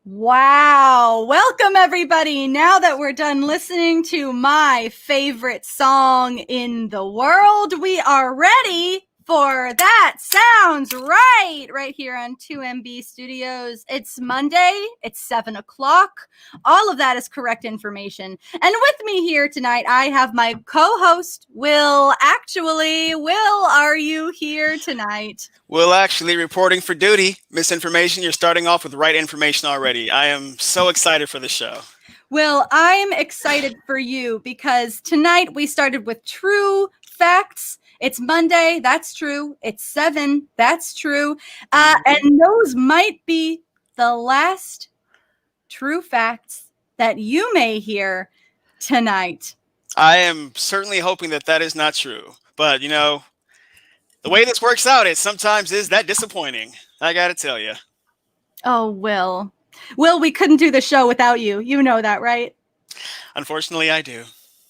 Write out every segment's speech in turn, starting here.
Wow. Welcome, everybody. Now that we're done listening to my favorite song in the world, we are ready for That Sounds right here on 2MB Studios. It's Monday. It's 7 o'clock. All of that is correct information. And with me here tonight, I have my co-host, Will. Actually, Will, are you here tonight? Will actually reporting for duty. Misinformation. You're starting off with right information already. I am so excited for the show. Will, I'm excited for you because tonight we started with true facts. It's Monday. That's true. It's 7. That's true. And those might be the last true facts that you may hear tonight. I am certainly hoping that that is not true. But, you know, the way this works out, it sometimes is that disappointing. I got to tell you. Oh, Will. Will, we couldn't do the show without you. You know that, right? Unfortunately, I do.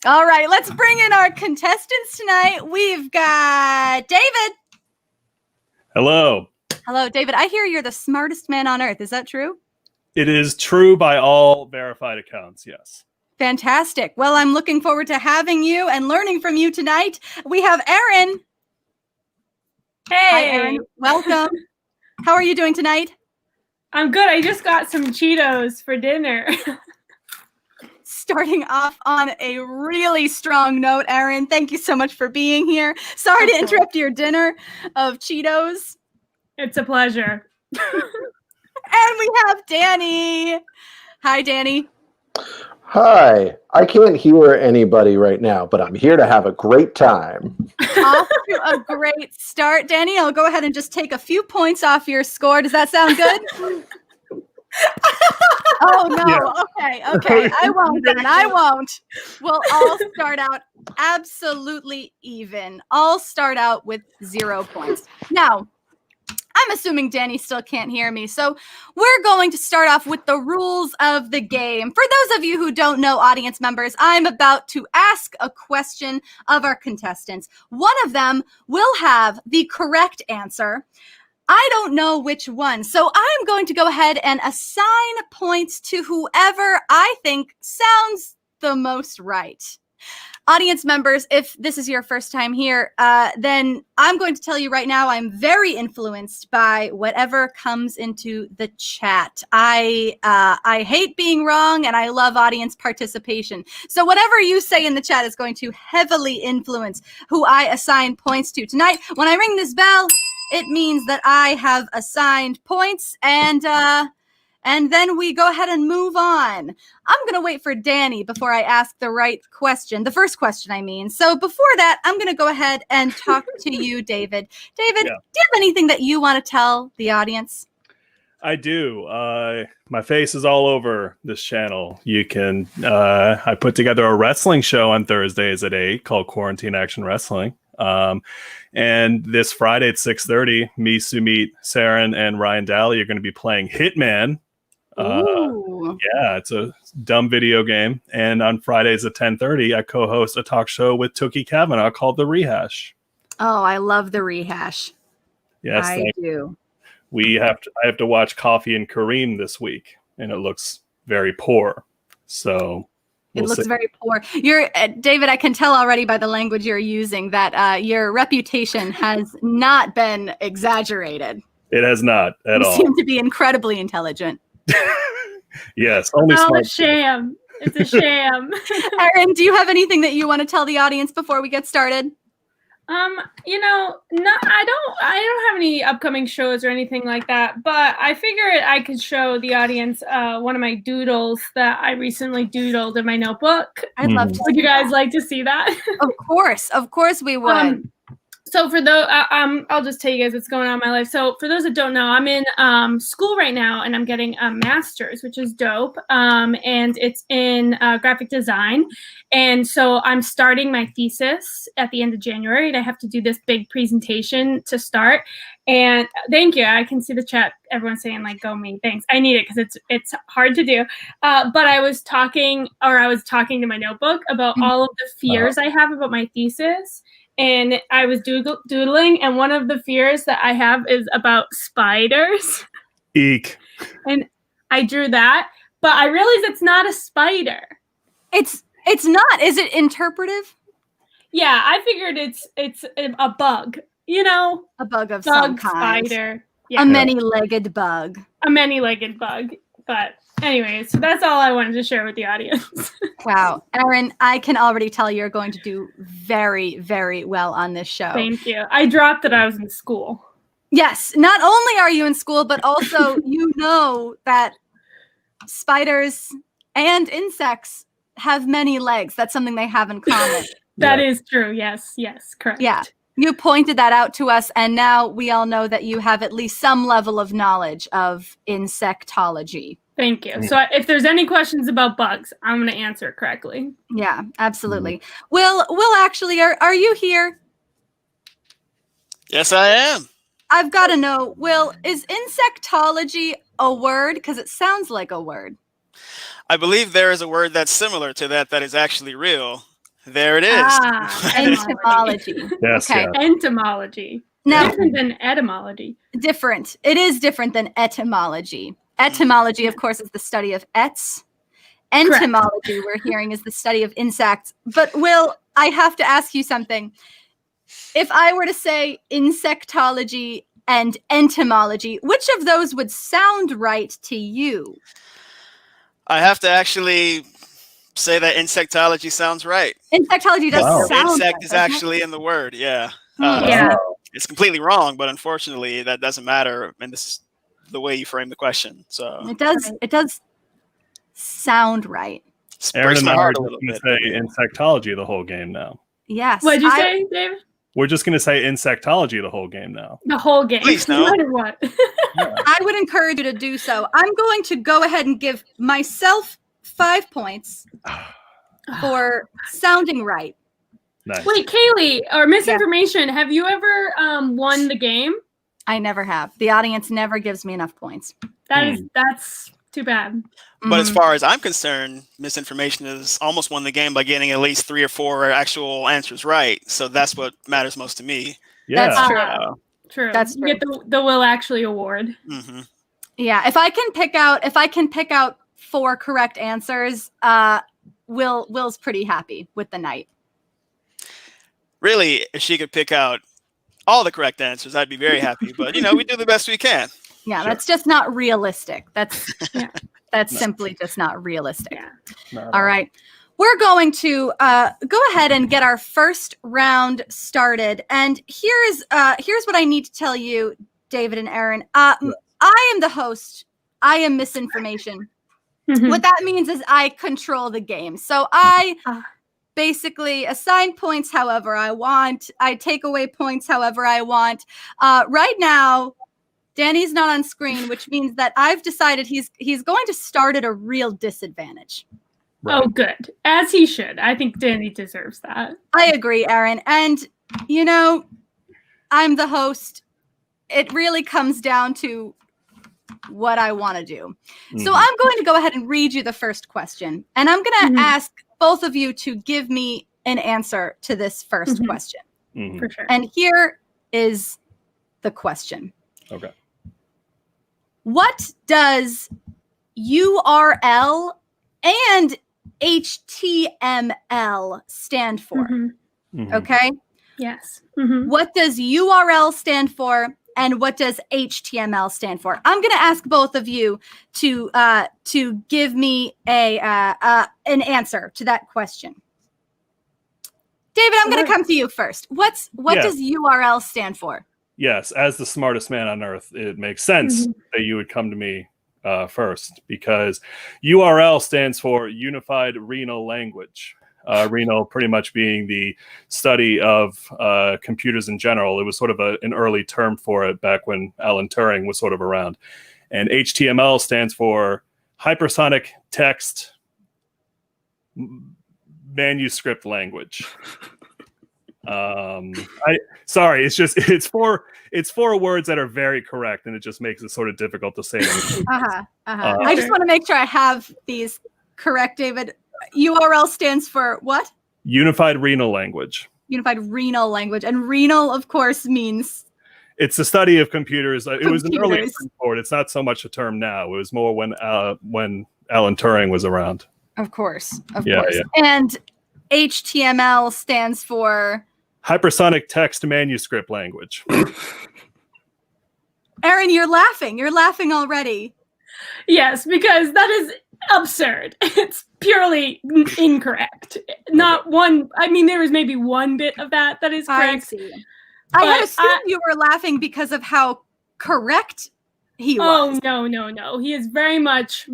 All right, let's bring in our contestants tonight. We've got David. Hello. Hello, David. I hear you're the smartest man on earth. Is that true? It is true by all verified accounts, yes. Fantastic. Well, I'm looking forward to having you and learning from you tonight. We have Erin. Hey. Hi, Erin. Welcome. How are you doing tonight? I'm good. I just got some Cheetos for dinner. Starting off on a really strong note, Erin. Thank you so much for being here. Sorry to interrupt your dinner of Cheetos. It's a pleasure. And we have Danny. Hi, Danny. Hi. I can't hear anybody right now, but I'm here to have a great time. Off to a great start, Danny. I'll go ahead and just take a few points off your score. Does that sound good? Oh, no. Yeah. Okay. I won't then. I won't. We'll all start out absolutely even. I'll start out with 0 points. Now, I'm assuming Danny still can't hear me, so we're going to start off with the rules of the game. For those of you who don't know, audience members, I'm about to ask a question of our contestants. One of them will have the correct answer. I don't know which one, so I'm going to go ahead and assign points to whoever I think sounds the most right. Audience members, if this is your first time here, then I'm going to tell you right now, I'm very influenced by whatever comes into the chat. I hate being wrong, and I love audience participation. So whatever you say in the chat is going to heavily influence who I assign points to. Tonight, when I ring this bell, it means that I have assigned points, and then we go ahead and move on. I'm going to wait for Danny before I ask the right question. The first question, I mean. So before that, I'm going to go ahead and talk to you, David. David, do you have anything that you want to tell the audience? I do. My face is all over this channel. You can. I put together a wrestling show on Thursdays at 8 called Quarantine Action Wrestling. And this Friday at 6:30, me, Sumit, Saren, and Ryan Daly are going to be playing Hitman. Yeah, it's a dumb video game. And on Fridays at 10:30, I co-host a talk show with Tookie Kavanaugh called The Rehash. Oh, I love The Rehash. Yes, I do. I have to watch Coffee and Kareem this week, and it looks very poor. So it looks very poor. You're David, I can tell already by the language you're using that your reputation has not been exaggerated. It has not at all. You seem to be incredibly intelligent. Yes, only all smart. a sham. It's a sham. Erin, do you have anything that you want to tell the audience before we get started? I don't have any upcoming shows or anything like that, but I figured I could show the audience one of my doodles that I recently doodled in my notebook. I'd love to. Would you guys like to see that? Of course we would. So for those, I'll just tell you guys what's going on in my life. So for those that don't know, I'm in school right now, and I'm getting a master's, which is dope. And it's in graphic design. And so I'm starting my thesis at the end of January, and I have to do this big presentation to start. And thank you. I can see the chat. Everyone's saying like, "Go me." Thanks. I need it because it's hard to do. But I was talking to my notebook about all of the fears I have about my thesis. And I was doodling, and one of the fears that I have is about spiders. Eek. And I drew that, but I realized it's not a spider. It's not. Is it interpretive? Yeah, I figured it's a bug. A bug of some kind. Spider. Yeah. A many-legged bug. A many-legged bug. But anyways, so that's all I wanted to share with the audience. Wow. Erin, I can already tell you're going to do very, very well on this show. Thank you. I dropped that I was in school. Yes. Not only are you in school, but also you know that spiders and insects have many legs. That's something they have in common. That is true. Yes, correct. Yeah. You pointed that out to us, and now we all know that you have at least some level of knowledge of insectology. Thank you. So if there's any questions about bugs, I'm going to answer it correctly. Yeah, absolutely. Will actually, are you here? Yes, I am. I've got to know, Will, is insectology a word? Because it sounds like a word. I believe there is a word that's similar to that is actually real. There it is. Entomology. Yes, okay. yeah. Entomology. Now, Different than etymology. different. It is different than etymology. Etymology, of course, is the study of ets. Entomology, we're hearing, is the study of insects. But Will, I have to ask you something. If I were to say insectology and entomology, which of those would sound right to you? I have to actually say that insectology sounds right. Insectology does Wow. sound Insect right, is doesn't it? actually in the word, yeah. Yeah. It's completely wrong, but unfortunately that doesn't matter. And this is the way you frame the question. So It does sound right. it Aaron breaks and my I are heart a just little going to bit. say insectology the whole game now. Yes. What'd you say, David? We're just going to say insectology the whole game now. The whole game. Please, No no. matter what. I would encourage you to do so. I'm going to go ahead and give myself 5 points for sounding right. Nice. Wait, Kaylee, or misinformation, have you ever won the game? I never have. The audience never gives me enough points. That's too bad. But as far as I'm concerned, misinformation has almost won the game by getting at least 3 or 4 actual answers right. So that's what matters most to me. Yeah. That's true. True. That's You get the Will Actually award. Hmm. Yeah, if I can pick out 4 correct answers, Will's pretty happy with the night. Really, if she could pick out all the correct answers, I'd be very happy. But we do the best we can. Yeah, Sure. that's just not realistic. That's Yeah. that's simply just not realistic. Yeah. All right. We're going to go ahead and get our first round started. And here's what I need to tell you, David and Aaron. I am the host. I am misinformation. Mhm. What that means is I control the game. So I basically assign points however I want. I take away points however I want. Right now, Danny's not on screen, which means that I've decided he's going to start at a real disadvantage. Oh, good. As he should. I think Danny deserves that. I agree, Aaron. And, I'm the host. It really comes down to what I want to do. So I'm going to go ahead and read you the first question. And I'm going to ask both of you to give me an answer to this first question. For sure. And here is the question. Okay. What does URL and HTML stand for? Mhm. Okay. Yes. Mhm. What does URL stand for and what does HTML stand for? I'm going to ask both of you to give me an answer to that question. David, I'm going to come to you first. What does URL stand for? Yes, as the smartest man on earth, it makes sense that you would come to me first, because URL stands for Unified Renal Language. Renal pretty much being the study of computers in general. It was sort of an early term for it back when Alan Turing was sort of around. And HTML stands for Hypersonic Text Manuscript Language. Sorry, it's four words that are very correct, and it just makes it sort of difficult to say. I just want to make sure I have these correct, David. URL stands for what? Unified Renal Language. Unified Renal Language. And renal, of course, means... It's the study of computers. It was an early term for it. It's not so much a term now. It was more when Alan Turing was around. Of course. Yeah. And HTML stands for... Hypersonic Text Manuscript Language. Aaron, you're laughing. You're laughing already. Yes, because that is absurd. It's purely incorrect. Not one. I mean, there was maybe one bit of that is correct. I see. I had assumed you were laughing because of how correct he was. Oh, no. He is very much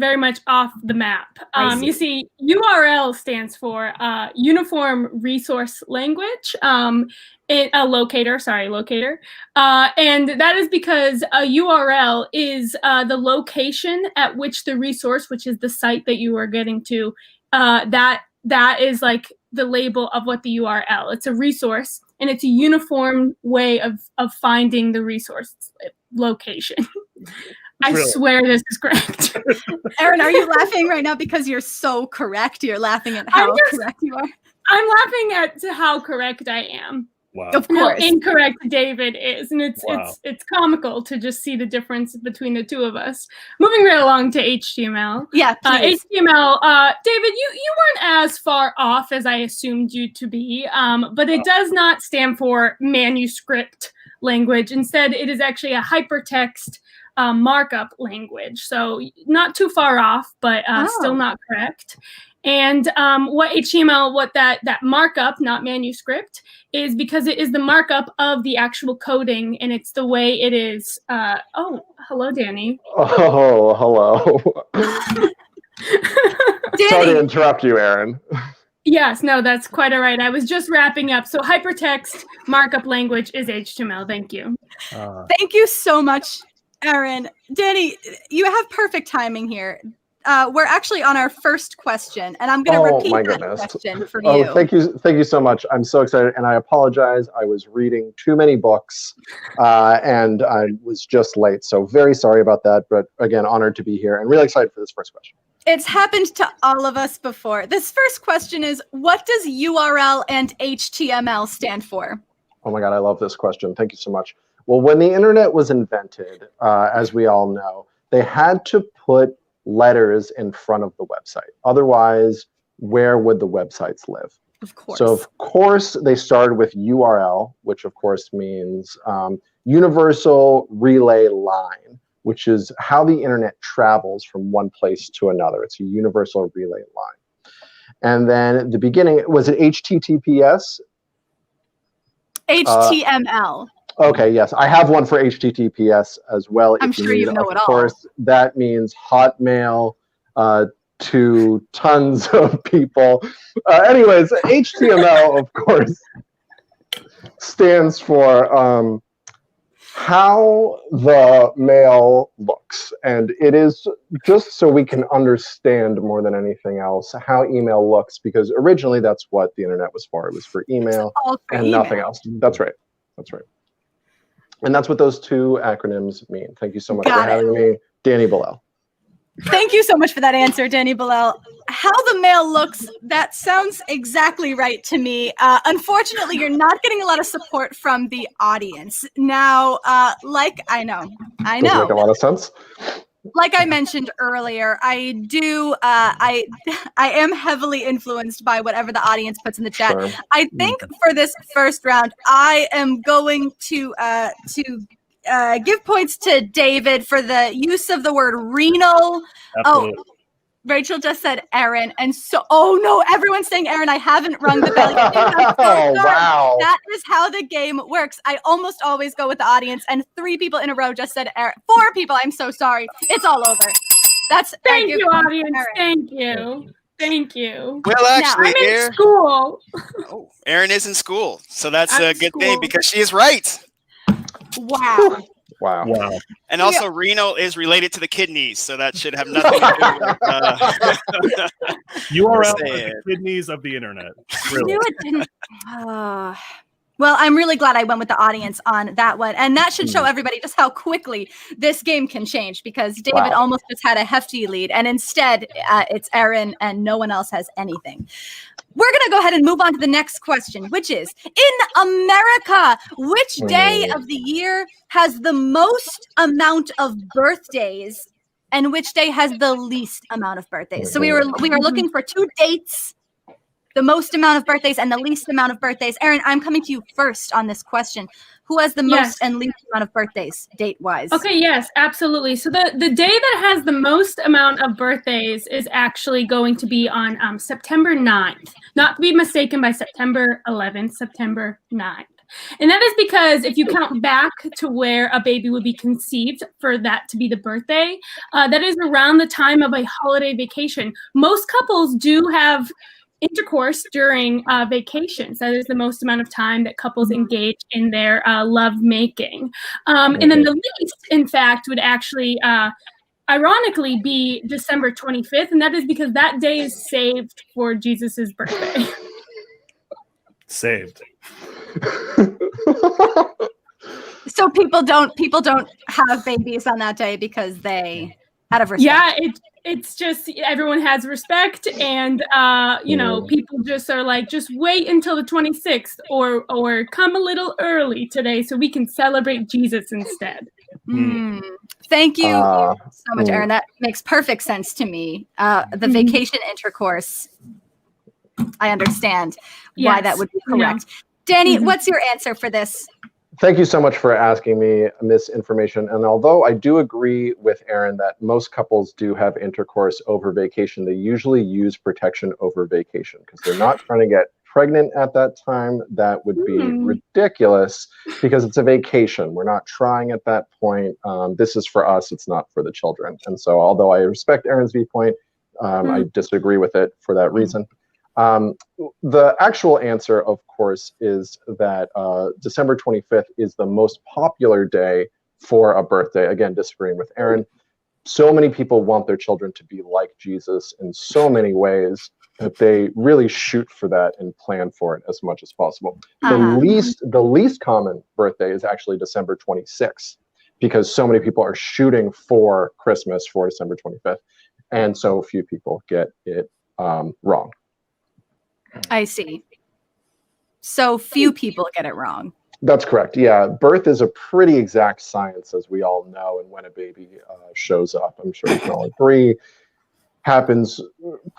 off the map. You see, URL stands for Uniform Resource Language. A locator. And that is because a URL is the location at which the resource, which is the site that you are getting to, that is like the label of what the URL. It's a resource, and it's a uniform way of finding the resource location. I swear this is correct. Aaron, are you laughing right now because you're so correct? You're laughing at how correct you are? I'm laughing at how correct I am. Wow. Of course. How incorrect David is. And it's comical to just see the difference between the two of us. Moving right along to HTML. Yeah, please. HTML, David, you weren't as far off as I assumed you to be, but it does not stand for manuscript language. Instead, it is actually a hypertext markup language. So not too far off, but still not correct. And what HTML, what that markup, not manuscript, is because it is the markup of the actual coding, and it's the way it is. Hello, Danny. Oh, hello. Sorry to interrupt you, Aaron. Yes, no, that's quite all right. I was just wrapping up. So hypertext markup language is HTML. Thank you. Thank you so much, Aaron. Danny, you have perfect timing here. we're actually on our first question, and I'm going to repeat my that goodness. question for Oh, you. thank you so much. I'm so excited, and I apologize. I was reading too many books, and I was just late. So very sorry about that. But again, honored to be here, and really excited for this first question. It's happened to all of us before. This first question is, what does URL and HTML stand for? Oh my God, I love this question. Thank you so much. Well, when the internet was invented, as we all know, they had to put letters in front of the website. Otherwise, where would the websites live? Of course. So, of course, they started with URL, which of course means Universal Relay Line, which is how the internet travels from one place to another. It's a universal relay line. And then at the beginning, was it HTTPS? HTML. Okay, yes. I have one for HTTPS as well. I'm sure you know it all. Of course, that means Hotmail to tons of people. Anyways, HTML, of course, stands for how the mail looks. And it is just so we can understand more than anything else how email looks, because originally that's what the internet was for. It was for email and email. nothing else. That's right. That's right. And that's what those two acronyms mean. Thank you so much for having me, Danny Bellel. Thank you so much for that answer, Danny Bellel. How the mail looks, that sounds exactly right to me. Unfortunately, you're not getting a lot of support from the audience. Now, like I know. Doesn't make a lot of sense. Like I mentioned earlier, I am heavily influenced by whatever the audience puts in the chat. Sure. I think for this first round, I am going to give points to David for the use of the word renal. Absolutely. Oh, Rachel just said Aaron, and so no, everyone's saying Aaron. I haven't rung the bell. Oh, wow. That is how the game works. I almost always go with the audience, and 3 people in a row just said Aaron. 4 people. I'm so sorry. It's all over. Thank you, audience. Thank you. Thank you. Well, actually, I'm in school. Aaron is in school, so that's I'm a in good school. thing because she is right. Wow. Wow. And also, renal is related to the kidneys, so that should have nothing to do with URL Sad. are the kidneys of the internet. I Really. knew it didn't. Well, I'm really glad I went with the audience on that one. And that should show everybody just how quickly this game can change, because David almost just had a hefty lead. And instead, it's Aaron and no one else has anything. We're going to go ahead and move on to the next question, which is, in America, which day of the year has the most amount of birthdays and which day has the least amount of birthdays? So we are looking for 2 dates, the most amount of birthdays and the least amount of birthdays. Aaron, I'm coming to you first on this question. Who has the most and least amount of birthdays, date-wise? Okay, yes, absolutely. So the day that has the most amount of birthdays is actually going to be on September 9th. Not to be mistaken by September 11th, September 9th. And that is because if you count back to where a baby would be conceived for that to be the birthday, that is around the time of a holiday vacation. Most couples do have intercourse during vacations. That is the most amount of time that couples engage in their love making. And then the least, in fact, would actually ironically be December 25th. And that is because that day is saved for Jesus's birthday. Saved. So people don't have babies on that day because they, out of respect. Yeah, it's just everyone has respect, and people just are like, just wait until the 26th or come a little early today so we can celebrate Jesus instead. Thank you so much, Aaron. That makes perfect sense to me. The vacation intercourse, I understand why that would be correct. Danny, what's your answer for this? Thank you so much for asking me misinformation. And although I do agree with Aaron that most couples do have intercourse over vacation, they usually use protection over vacation because they're not trying to get pregnant at that time. That would be ridiculous because it's a vacation. We're not trying at that point. This is for us. It's not for the children. And so although I respect Aaron's viewpoint, I disagree with it for that reason. The actual answer, of course, is that December 25th is the most popular day for a birthday. Again, disagreeing with Aaron. so many people want their children to be like Jesus in so many ways that they really shoot for that and plan for it as much as possible. The least common birthday is actually December 26th, because so many people are shooting for Christmas for December 25th, and so few people get it wrong. I see. So few people get it wrong. That's correct. Yeah, birth is a pretty exact science, as we all know, and when a baby shows up, I'm sure you can all agree, happens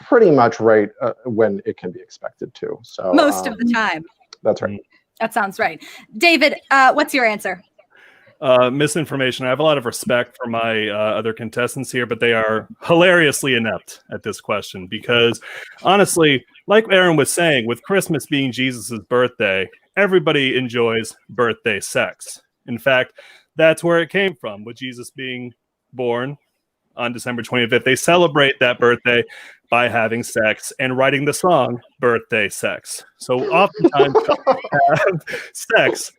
pretty much right when it can be expected to. So most of the time. That's right. That sounds right. David, what's your answer? Misinformation. I have a lot of respect for my other contestants here, but they are hilariously inept at this question because, honestly, like Aaron was saying, with Christmas being Jesus's birthday, everybody enjoys birthday sex. In fact, that's where it came from, with Jesus being born on December 25th. They celebrate that birthday by having sex and writing the song Birthday Sex. So oftentimes have sex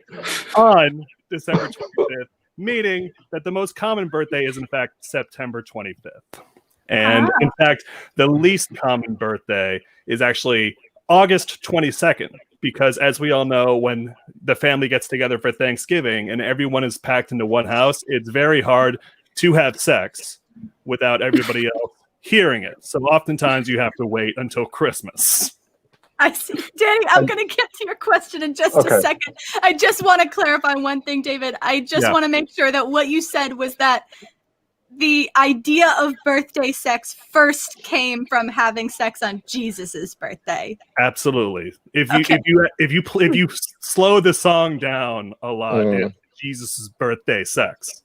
on December 25th, meaning that the most common birthday is in fact September 25th. And in fact, the least common birthday is actually August 22nd, because as we all know, when the family gets together for Thanksgiving and everyone is packed into one house, it's very hard to have sex without everybody else hearing it. So oftentimes you have to wait until Christmas. I see. Danny, I'm going to get to your question in just a second. I just want to clarify one thing, David. I just want to make sure that what you said was that the idea of birthday sex first came from having sex on Jesus's birthday. Absolutely. If you slow the song down a lot, it's Jesus's birthday sex.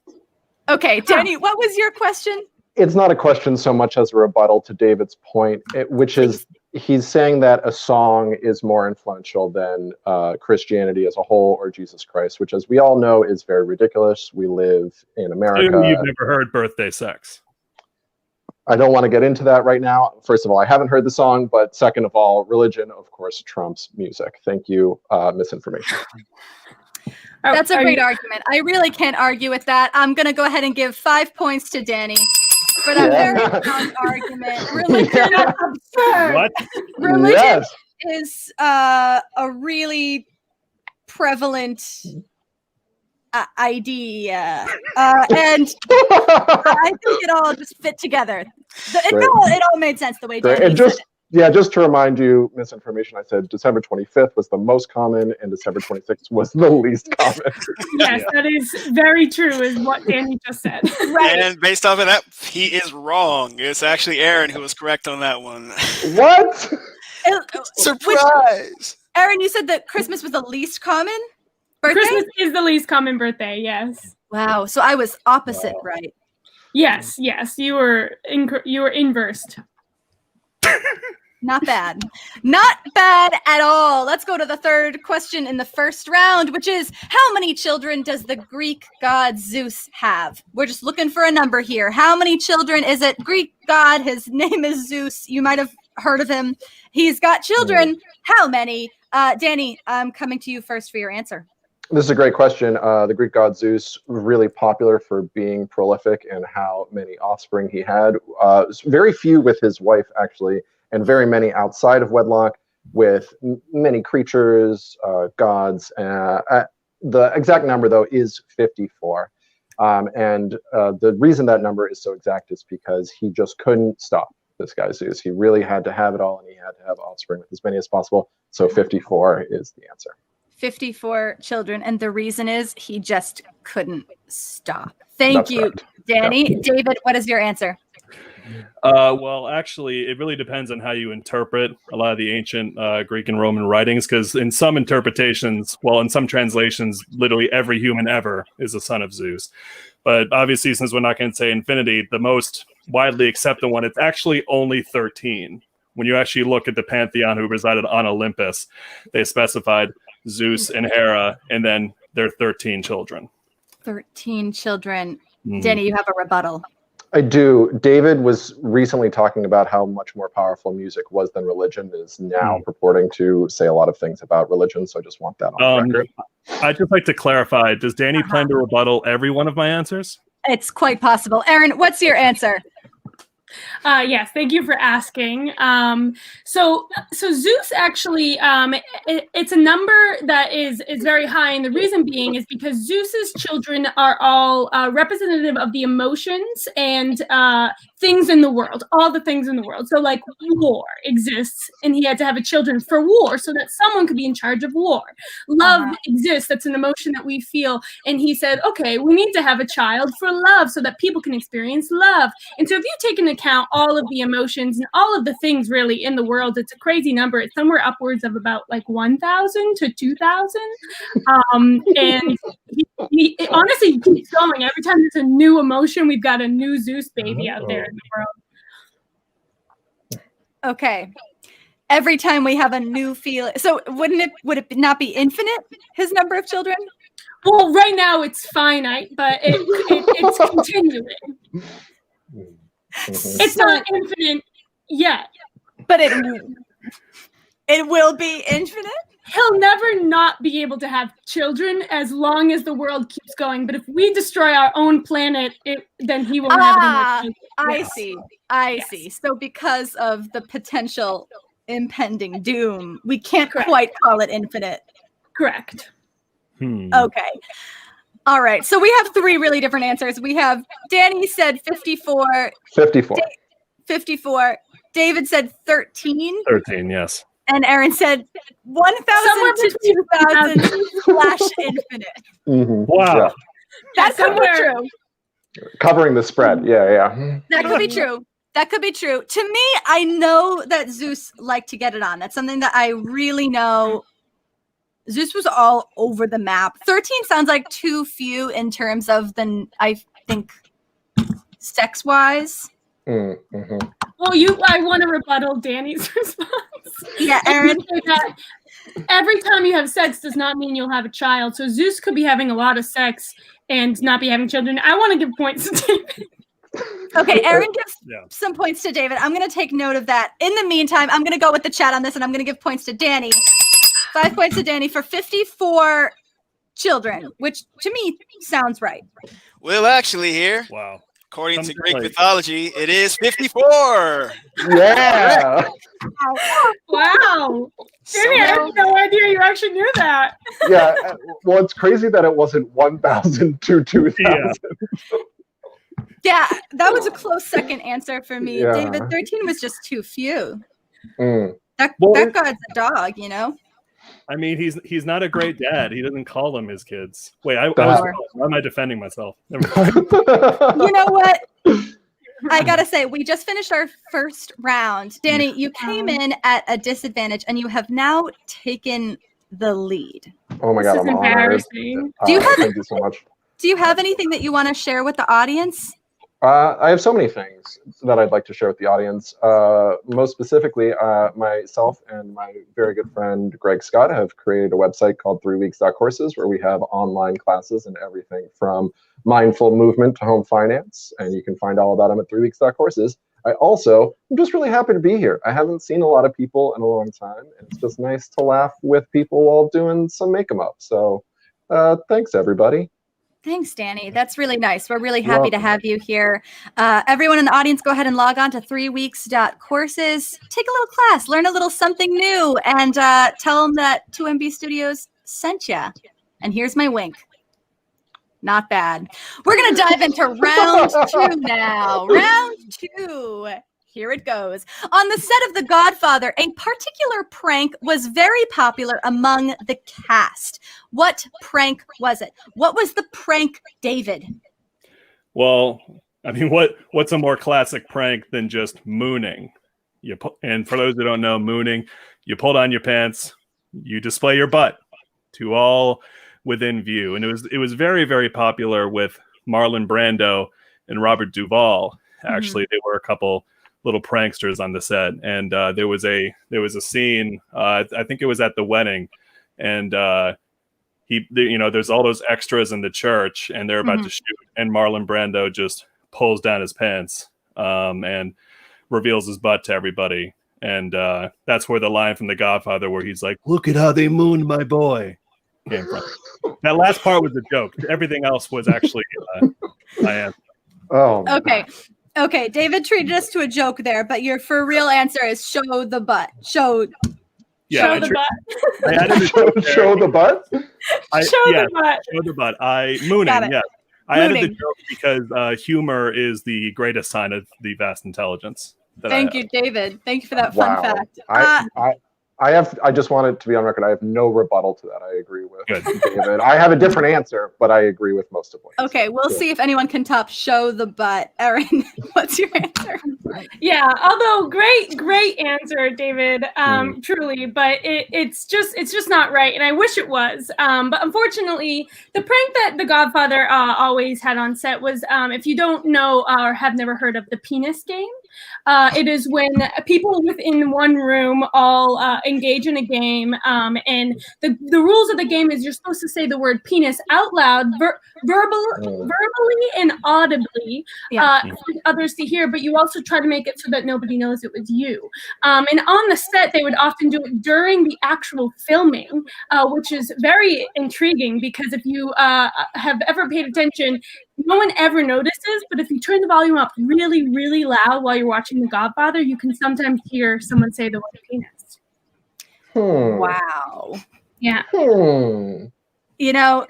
Okay, Danny, what was your question? It's not a question so much as a rebuttal to David's point, which is he's saying that a song is more influential than Christianity as a whole or Jesus Christ, which, as we all know, is very ridiculous. We live in America. You've never heard birthday sex. I don't want to get into that right now. First of all, I haven't heard the song, but second of all, religion, of course, trumps music. Thank you, misinformation. That's a great argument. I really can't argue with that. I'm going to go ahead and give 5 points to Danny for that very sound argument. Religion is absurd. What? Religion is a really prevalent idea, and I think it all just fit together. It all made sense the way Danny said it. Yeah, just to remind you, misinformation, I said December 25th was the most common and December 26th was the least common. Yes, that is very true, is what Danny just said. Right. And based off of that, he is wrong. It's actually Aaron who was correct on that one. What? Surprise! Aaron, you said that Christmas was the least common birthday? Christmas is the least common birthday, yes. Wow, so I was opposite, right? Yes, you were inversed. Not bad. Not bad at all. Let's go to the third question in the first round, which is, how many children does the Greek god Zeus have? We're just looking for a number here. How many children is it? Greek god, his name is Zeus. You might have heard of him. He's got children. How many? Danny, I'm coming to you first for your answer. This is a great question. The Greek god Zeus, really popular for being prolific and how many offspring he had. Very few with his wife, actually, and very many outside of wedlock with many creatures, gods. The exact number, though, is 54. And the reason that number is so exact is because he just couldn't stop, this guy Zeus. He really had to have it all, and he had to have offspring with as many as possible. So 54 is the answer. 54 children, and the reason is he just couldn't stop. Thank you, Danny. Yeah. David, what is your answer? Well, actually, it really depends on how you interpret a lot of the ancient Greek and Roman writings, because in some interpretations, well, in some translations, literally every human ever is a son of Zeus. But obviously, since we're not going to say infinity, the most widely accepted one, it's actually only 13. When you actually look at the pantheon who resided on Olympus, they specified Zeus and Hera, and then their 13 children. 13 children. Danny, you have a rebuttal. I do. David was recently talking about how much more powerful music was than religion, is now purporting to say a lot of things about religion, so I just want that on record. I'd just like to clarify, does Danny plan to rebuttal every one of my answers? It's quite possible. Aaron, what's your answer? Yes, thank you for asking. So Zeus actually, it's a number that is very high, and the reason being is because Zeus's children are all representative of the emotions and things in the world, all the things in the world. So like war exists, and he had to have a children for war so that someone could be in charge of war. Love exists, that's an emotion that we feel, and he said, okay, we need to have a child for love so that people can experience love. And so if you take into account all of the emotions and all of the things really in the world, it's a crazy number. It's somewhere upwards of about like 1,000 to 2,000. And he honestly keeps going. Every time there's a new emotion, we've got a new Zeus baby out there in the world. Okay. Every time we have a new feeling. So would it not be infinite, his number of children? Well, right now it's finite, but it's continuing. It's not infinite yet. But it will be infinite? He'll never not be able to have children as long as the world keeps going. But if we destroy our own planet, then he won't have any more children. I see. So because of the potential impending doom, we can't Correct. quite call it infinite. Correct. Okay. All right. So we have three really different answers. We have Danny said 54. 54. 54. David said 13. 13, yes. And Aaron said 1,000 to 2,000 slash infinite. Wow. Yeah. That could be somewhere. true. Covering the spread. Yeah. That could be true. That could be true. To me, I know that Zeus liked to get it on. That's something that I really know. Zeus was all over the map. 13 sounds like too few in terms of I think, sex-wise. Mm-hmm. Well, I want to rebuttal Danny's response. Yeah, Aaron. That every time you have sex does not mean you'll have a child. So Zeus could be having a lot of sex and not be having children. I want to give points to David. Okay, Aaron gives some points to David. I'm going to take note of that. In the meantime, I'm going to go with the chat on this, and I'm going to give points to Danny. 5 points to Danny for 54 children, which to me sounds right. Well, actually, here, Wow. according to Something Greek like- mythology, it is 54. Yeah. Wow. Danny, I had no idea you actually knew that. Yeah. Well, it's crazy that it wasn't 1,000 to 2,000. Yeah, that was a close second answer for me. Yeah. David, 13 was just too few. Mm. That god's a dog, you know? I mean, he's not a great dad. He doesn't call them his kids. Wait, why am I defending myself? Never mind. You know what? I gotta say, we just finished our first round. Danny, you came in at a disadvantage, and you have now taken the lead. Oh my This God, is I'm honored. embarrassing. Thank you so much. Do you have anything that you want to share with the audience? I have so many things that I'd like to share with the audience. Most specifically, myself and my very good friend Greg Scott have created a website called 3weeks.courses where we have online classes and everything from mindful movement to home finance. And you can find all about them at 3weeks.courses. I'm just really happy to be here. I haven't seen a lot of people in a long time. And it's just nice to laugh with people while doing some make 'em up. So thanks, everybody. Thanks, Danny. That's really nice. We're really happy to have you here. Everyone in the audience, go ahead and log on to 3weeks.courses. Take a little class, learn a little something new, and tell them that 2MB Studios sent you. And here's my wink. Not bad. We're going to dive into round 2 now. Round 2. Here it goes. On the set of The Godfather, a particular prank was very popular among the cast. What prank was it? What was the prank, David? Well, I mean, what's a more classic prank than just mooning? And for those who don't know, mooning, you pull down your pants, you display your butt to all within view. And it was very, very popular with Marlon Brando and Robert Duvall. Actually, they were a couple little pranksters on the set, and there was a scene. I think it was at the wedding, and there's all those extras in the church, and they're about to shoot, and Marlon Brando just pulls down his pants and reveals his butt to everybody, and that's where the line from The Godfather, where he's like, "Look at how they mooned my boy," came from. That last part was a joke. Everything else was actually I am. Oh. Okay, David treated us to a joke there, but your for real answer is show the butt. Show Yeah, Show the butt. I added a joke there. Show the butt. Show the butt. Show the butt. Mooning. Got it. Yes, I added the Mooning. joke because humor is the greatest sign of the vast intelligence. Thank you, David. Thank you for that fun Wow. fact. I just wanted to be on record. I have no rebuttal to that. I agree with Good. David. I have a different answer, but I agree with most of what he Okay, said. we'll Yeah. see if anyone can top show the butt. Erin, what's your answer? Yeah, although great answer, David. Truly, but it's just not right, and I wish it was. But unfortunately, the prank that The Godfather always had on set was, if you don't know or have never heard of the penis game, it is when people within one room all engage in a game, and the rules of the game is you're supposed to say the word penis out loud, verbally and audibly, for others to hear, but you also try to make it so that nobody knows it was you. And on the set, they would often do it during the actual filming, which is very intriguing because if you have ever paid attention, no one ever notices, but if you turn the volume up really, really loud while you're watching The Godfather, you can sometimes hear someone say the word penis. Wow. Yeah. You know,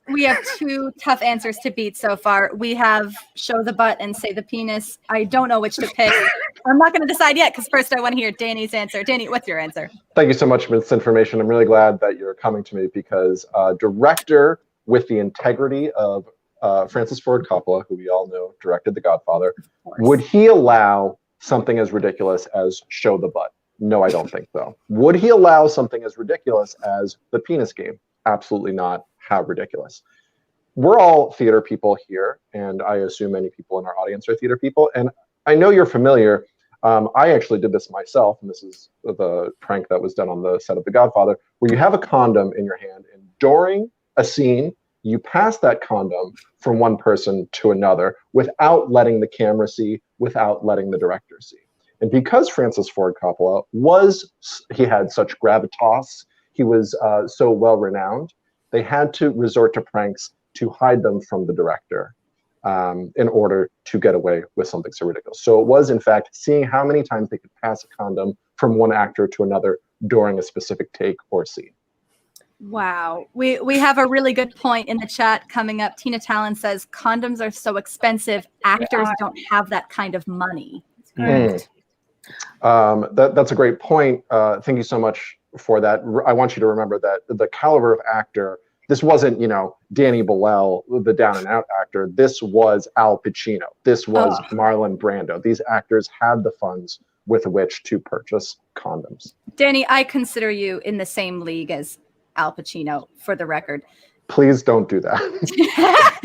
we have two tough answers to beat so far. We have show the butt and say the penis. I don't know which to pick. I'm not going to decide yet because first I want to hear Danny's answer. Danny, what's your answer? Thank you so much for this information. I'm really glad that you're coming to me because director with the integrity of Francis Ford Coppola, who we all know directed The Godfather, would he allow something as ridiculous as show the butt? No, I don't think so. Would he allow something as ridiculous as the penis game? Absolutely not. How ridiculous. We're all theater people here, and I assume many people in our audience are theater people, and I know you're familiar. I actually did this myself, and this is the prank that was done on the set of The Godfather, where you have a condom in your hand, and during a scene, you pass that condom from one person to another without letting the camera see, without letting the director see. And because Francis Ford Coppola he had such gravitas, he was so well renowned, they had to resort to pranks to hide them from the director in order to get away with something so ridiculous. So it was, in fact, seeing how many times they could pass a condom from one actor to another during a specific take or scene. Wow. We have a really good point in the chat coming up. Tina Talon says condoms are so expensive. Actors don't have that kind of money. That's a great point. Thank you so much for that. I want you to remember that the caliber of actor, this wasn't, Danny Boyle, the down and out actor. This was Al Pacino. This was Marlon Brando. These actors had the funds with which to purchase condoms. Danny, I consider you in the same league as Al Pacino, for the record. Please don't do that.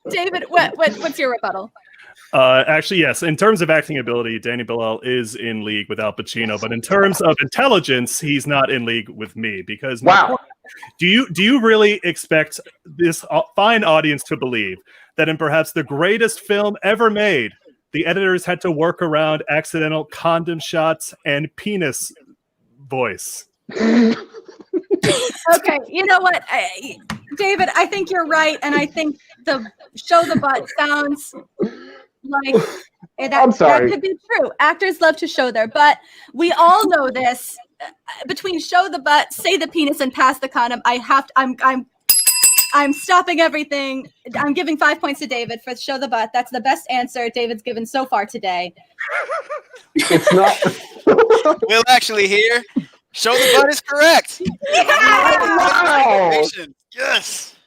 David, what's your rebuttal? Actually, yes. In terms of acting ability, Danny Boyle is in league with Al Pacino, but in terms of intelligence, he's not in league with me. Because wow, do you really expect this fine audience to believe that in perhaps the greatest film ever made, the editors had to work around accidental condom shots and penis voice? Okay, you know what, David, I think you're right, and I think the show the butt sounds like that could be true. Actors love to show their butt. We all know this. Between show the butt, say the penis, and pass the condom, I'm stopping everything. I'm giving 5 points to David for show the butt. That's the best answer David's given so far today. It's not. We'll actually hear. Show the butt is correct. Wow. Yes.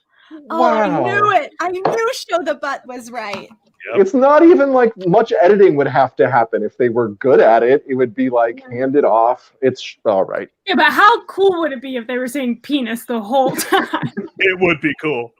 Oh, Wow. I knew it. I knew show the butt was right. Yep. It's not even like much editing would have to happen. If they were good at it, it would be like handed off. It's all right. Yeah, but how cool would it be if they were saying penis the whole time? It would be cool.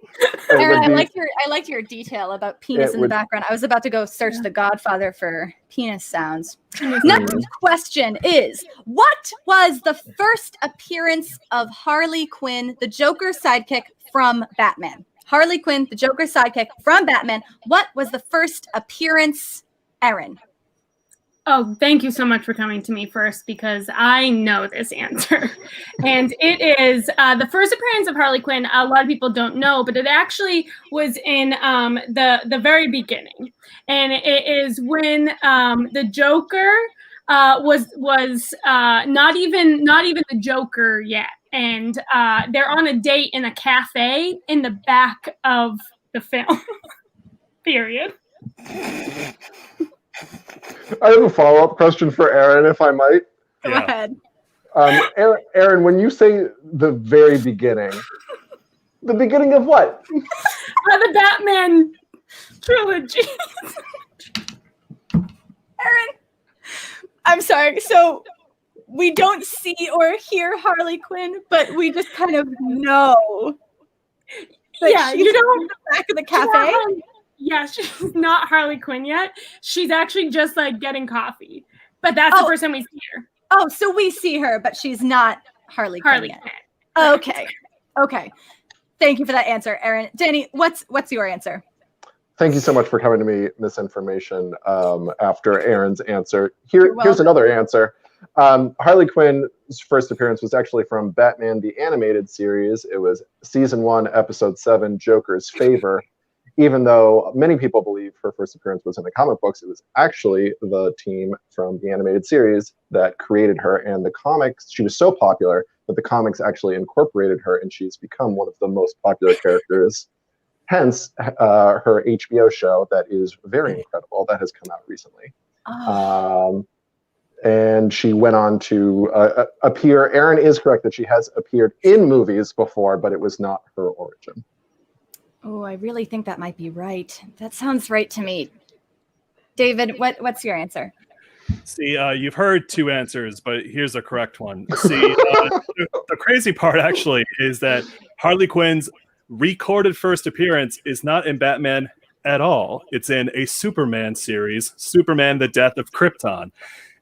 Aaron, I liked your detail about penis in the background. I was about to go search The Godfather for penis sounds. Next question is, what was the first appearance of Harley Quinn, the Joker's sidekick from Batman? Harley Quinn, the Joker's sidekick from Batman. What was the first appearance, Aaron? Oh, thank you so much for coming to me first, because I know this answer. And it is the first appearance of Harley Quinn. A lot of people don't know, but it actually was in the very beginning. And it is when the Joker was not even the Joker yet. And they're on a date in a cafe in the back of the film. Period. I have a follow-up question for Aaron, if I might. Go Yeah. ahead. Aaron, when you say the very beginning, the beginning of what? The Batman trilogy. Aaron, I'm sorry. So we don't see or hear Harley Quinn, but we just kind of know. that Yeah, she's you know, in the back of the cafe. Yeah, she's not Harley Quinn yet. She's actually just like getting coffee. But that's the Oh. first time we see her. Oh, so we see her, but she's not Harley Quinn Harley yet. Quinn. Okay. Okay. Thank you for that answer, Aaron. Danny, what's your answer? Thank you so much for coming to me, misinformation, after Aaron's answer. You're Here's another answer. Harley Quinn's first appearance was actually from Batman the Animated Series. It was season 1, episode 7, Joker's Favor. Even though many people believe her first appearance was in the comic books, it was actually the team from the animated series that created her. And the comics, she was so popular that the comics actually incorporated her, and she's become one of the most popular characters. Hence, her HBO show that is very incredible, that has come out recently. And she went on to appear. Aaron is correct that she has appeared in movies before, but it was not her origin. Oh, I really think that might be right. That sounds right to me. David, what's your answer? See, you've heard 2 answers, but here's the correct one. See, the crazy part actually is that Harley Quinn's recorded first appearance is not in Batman at all. It's in a Superman series, Superman: The Death of Krypton.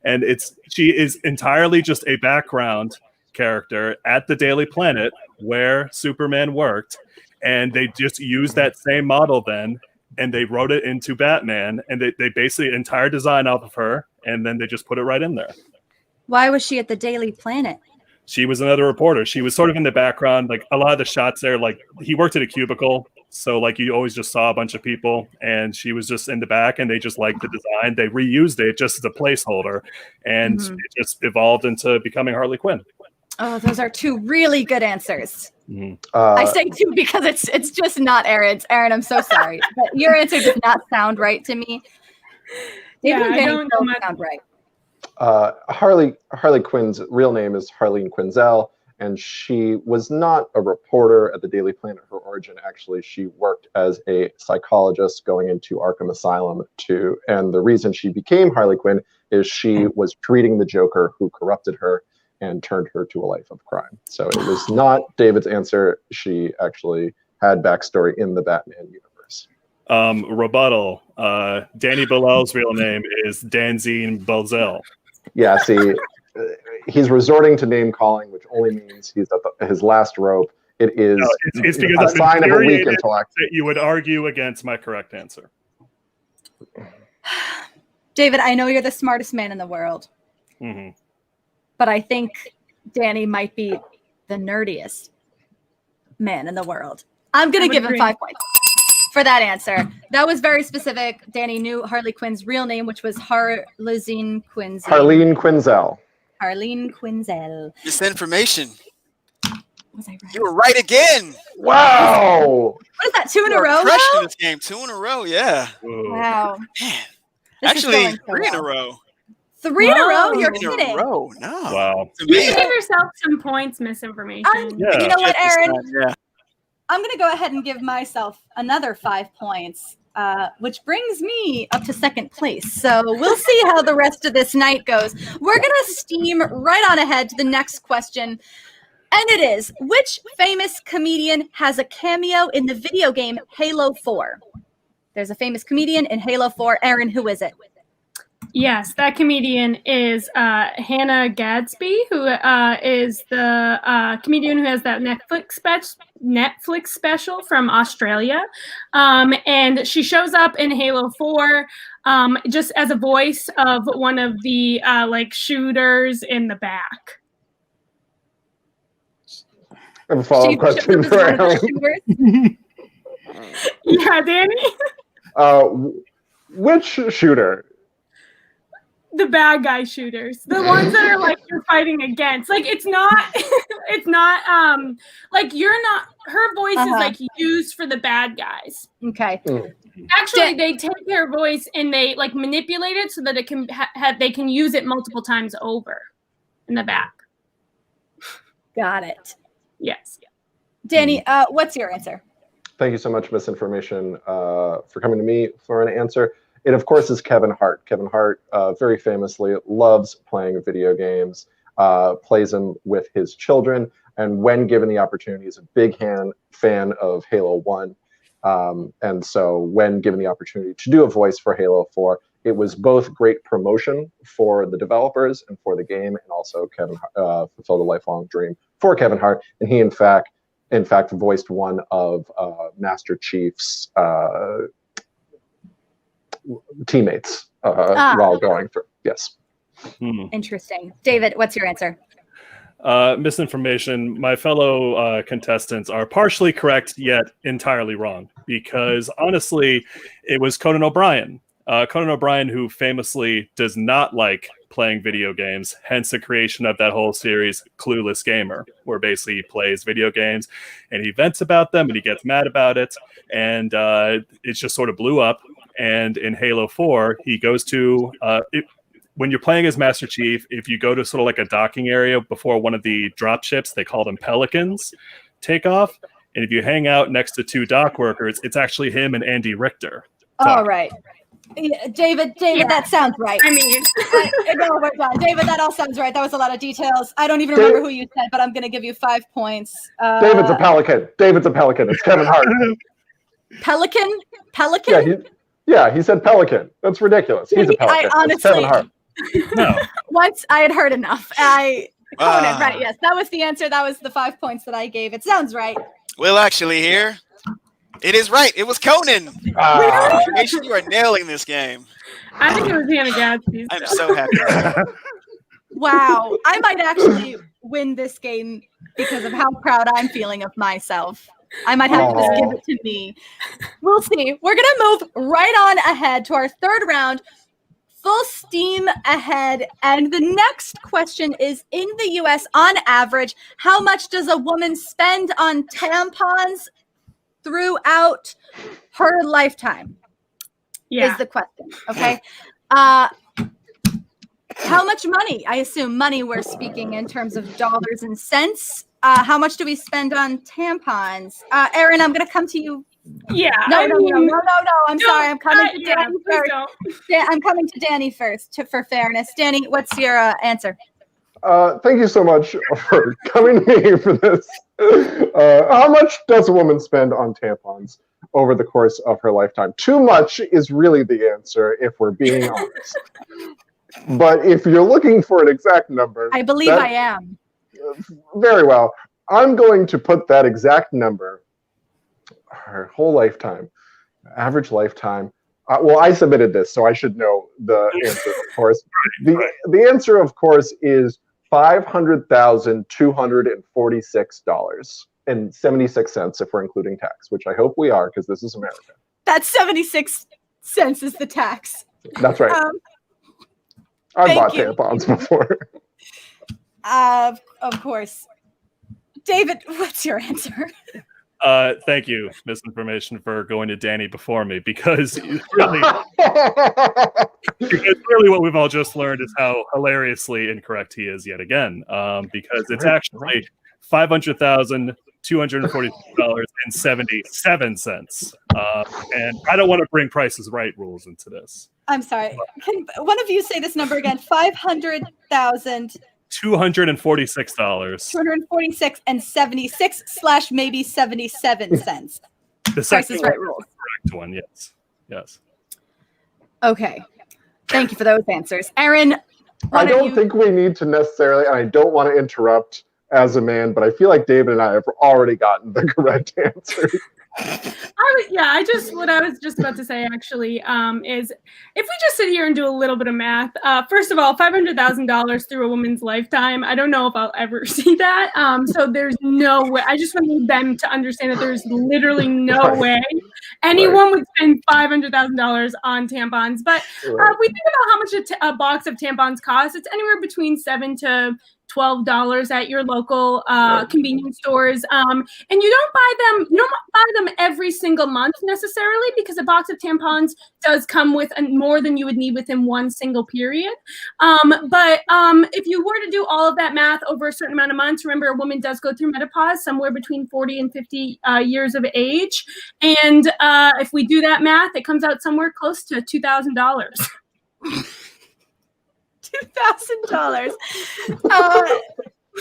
And she is entirely just a background character at the Daily Planet where Superman worked. And they just used that same model then, and they wrote it into Batman, and they basically entire design off of her, and then they just put it right in there. Why was she at the Daily Planet? She was another reporter. She was sort of in the background. Like a lot of the shots there, like he worked at a cubicle, so like you always just saw a bunch of people, and she was just in the back, and they just liked the design. They reused it just as a placeholder, and it just evolved into becoming Harley Quinn. Oh, those are 2 really good answers. Mm-hmm. I say 2 because it's just not Aaron's. Aaron, I'm so sorry, but your answer does not sound right to me. Yeah, David and I Danny don't know don't much. sound right. Harley Quinn's real name is Harleen Quinzel, and she was not a reporter at the Daily Planet. Her origin, actually, she worked as a psychologist going into Arkham Asylum and the reason she became Harley Quinn is she was treating the Joker who corrupted her and turned her to a life of crime. So it was not David's answer. She actually had backstory in the Batman universe. Rebuttal. Danny Bilal's real name is Danzine Belzel. Yeah, see, he's resorting to name calling, which only means he's at his last rope. It is It's because a I'm sign of a weak infuriated intellect. that you would argue against my correct answer. David, I know you're the smartest man in the world, Mm-hmm. but I think Danny might be the nerdiest man in the world. I'm going to give him agree. 5 points for that answer. That was very specific. Danny knew Harley Quinn's real name, which was Harleen Quinzel. Harleen Quinzel. Harleen Quinzel. Misinformation. Was I right? You were right again. Wow! What is that, 2 in a You are row crushing now? this game. 2 in a row, yeah. Wow. Man. This is Actually, going so 3 in a well. row. 3 in a row? Whoa. You're 3 in kidding. a row. No. Wow. It's You should amazing. give yourself some points, misinformation. Yeah. You know what, Aaron? Yeah. I'm going to go ahead and give myself another 5 points, which brings me up to 2nd place. So we'll see how the rest of this night goes. We're going to steam right on ahead to the next question. And it is, which famous comedian has a cameo in the video game Halo 4? There's a famous comedian in Halo 4. Aaron, who is it? Yes, that comedian is Hannah Gadsby, who is the comedian who has that Netflix special from Australia, and she shows up in Halo 4 just as a voice of one of the like shooters in the back. I have a follow-up question for Aaron. Yeah, Danny. Which shooter? The bad guy shooters, the ones that are like you're fighting against. Like it's not like you're not. Her voice is like used for the bad guys. Okay. Actually, they take their voice and they like manipulate it so that it can they can use it multiple times over in the back. Got it. Yes. Danny, what's your answer? Thank you so much, Misinformation, for coming to me for an answer. It, of course, is Kevin Hart. Kevin Hart very famously loves playing video games, plays them with his children, and when given the opportunity, is a big fan of Halo 1. And so when given the opportunity to do a voice for Halo 4, it was both great promotion for the developers and for the game, and also Kevin fulfilled a lifelong dream for Kevin Hart. And he, in fact, voiced one of Master Chief's teammates while going through. Yes. Interesting. David, what's your answer? Misinformation. My fellow contestants are partially correct, yet entirely wrong. Because honestly, it was Conan O'Brien. Conan O'Brien, who famously does not like playing video games, hence the creation of that whole series, Clueless Gamer, where basically he plays video games and he vents about them and he gets mad about it. And it just sort of blew up. And in Halo 4, he goes to... when you're playing as Master Chief, if you go to sort of like a docking area before one of the drop ships, they call them Pelicans, take off. And if you hang out next to two dock workers, it's actually him and Andy Richter. All right. Yeah, David, that sounds right. I mean, no, we're done. David, that all sounds right. That was a lot of details. I don't even remember who you said, but I'm going to give you 5 points. David's a pelican. It's Kevin Hart. Pelican? Yeah, he said pelican. That's ridiculous. He's a pelican. It's Kevin Hart. No. Once I had heard enough. Conan, right, yes. That was the answer. That was the 5 points that I gave. It sounds right. Well, actually, here, it is right. It was Conan. Nation, you are nailing this game. I think it was Hannah Gadsby. I'm so happy. Wow. I might actually win this game because of how proud I'm feeling of myself. I might have to just give it to me. We'll see. We're going to move right on ahead to our third round. Full steam ahead. And the next question is, in the US, on average, how much does a woman spend on tampons throughout her lifetime? Is the question. Okay. How much money? I assume money we're speaking in terms of dollars and cents. How much do we spend on tampons? Aaron, I'm going to come to you. Yeah. No. I'm sorry. I'm coming to Danny first. I'm coming to Danny first for fairness. Danny, what's your answer? Thank you so much for coming to me for this. How much does a woman spend on tampons over the course of her lifetime? Too much is really the answer, if we're being honest. But if you're looking for an exact number... I believe I am. Very well. I'm going to put that exact number, her whole lifetime, average lifetime. Well, I submitted this, so I should know the answer, of course. The answer, of course, is $500,246.76 if we're including tax, which I hope we are, because this is America. That's 76 cents is the tax. That's right. I've bought tampons before. Of course. David, what's your answer? Thank you, Misinformation, for going to Danny before me, because really what we've all just learned is how hilariously incorrect he is yet again. Because it's actually $500,246.77. And I don't want to bring Price is Right rules into this. I'm sorry. Can one of you say this number again? 500,000. $246. 246 and 76 / maybe 77 cents. The Price is Right rule. Correct one, yes. Okay. Thank you for those answers. Aaron, I don't think we need to necessarily, and I don't want to interrupt as a man, but I feel like David and I have already gotten the correct answer. What I was just about to say actually is if we just sit here and do a little bit of math, first of all, $500,000 through a woman's lifetime, I don't know if I'll ever see that. So there's no way. I just want them to understand that there's literally no way anyone would spend $500,000 on tampons. But we think about how much a box of tampons costs. It's anywhere between $7 to $12 at your local convenience stores, and you don't buy them every single month necessarily, because a box of tampons does come with more than you would need within one single period. But if you were to do all of that math over a certain amount of months, remember a woman does go through menopause somewhere between 40 and 50 years of age, and if we do that math, it comes out somewhere close to $2,000. $2,000.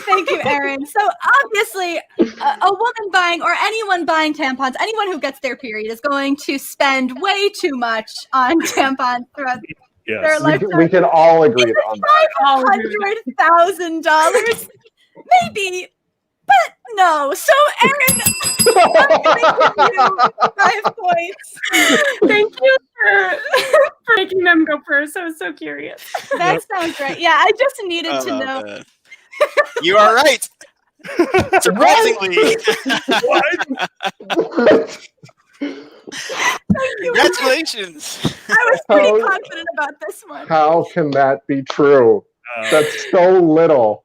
Thank you, Aaron. So obviously, a woman buying or anyone buying tampons, anyone who gets their period is going to spend way too much on tampons throughout their lifetime. We can all agree on that. $500,000, maybe, but no. So, Aaron, I'm going to give you 5 points. Thank you for making them go first. I was so curious. That sounds right. Yeah, I just needed to know. That. You are right. Surprisingly. Congratulations. I was pretty confident about this one. How can that be true? That's so little.